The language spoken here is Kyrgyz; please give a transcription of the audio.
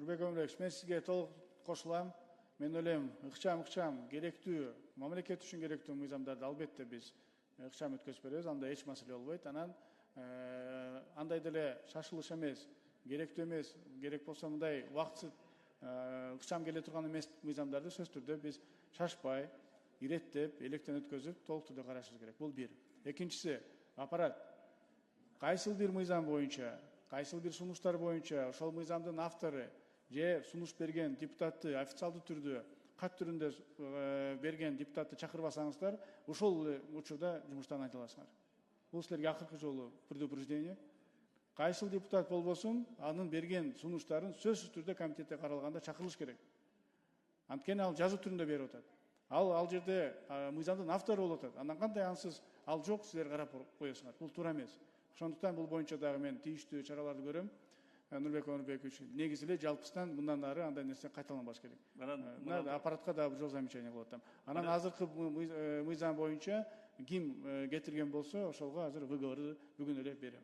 Нурбек Өмүрбекович, мен сизге толук кошулам. Мен ойлойм, ыкчам керектүү, мамлекет үчүн керектүү мыйзамдарды албетте биз ыкчам өткөзүп беребиз, анда эч маселе болбойт. Анан андай деле шашылыш эмес, керектүү эмес, керек болсо мындай убактысыз ыкчам келе турган эмес мыйзамдарды сөзсүз түрдө биз шашпай, иреттеп, электен өткөзүп, толук түрдө карашыбыз керек. Бул бир. Экинчиси, аппарат кайсыл бир мыйзам боюнча, кайсыл бир сунуштар боюнча ошол мыйзамдын автору же сунуш берген депутатты официалдуу түрдө кат түрүндө берген депутатты чакырбасаңыздар, ошол учурда жумуштан айдаласыңар. Бул силерге акыркы жолу предупреждение. Кайсыл депутат болбосун, анын берген сунуштарын сөзсүз түрдө комитетте каралганда чакырылыш керек. Анткени ал жазуу түрүндө берип атат. Ал жерде мыйзамдын автору болуп атат. Андан кандай ансыз ал жок, силер карап коесуңар. Бул туура эмес. Ошондуктан бул боюнча дагы мен тийиштүү чараларды көрөм. Нурбек Өмүрбекович, негизи эле жалпысынан мындан ары андай нерсе кайталанбаш керек. Аппаратка дагы бир жол замечание кылып атам. Анан азыркы мыйзам боюнча ким кетирген болсо, ошолго азыр выговорду бүгүн эле берем.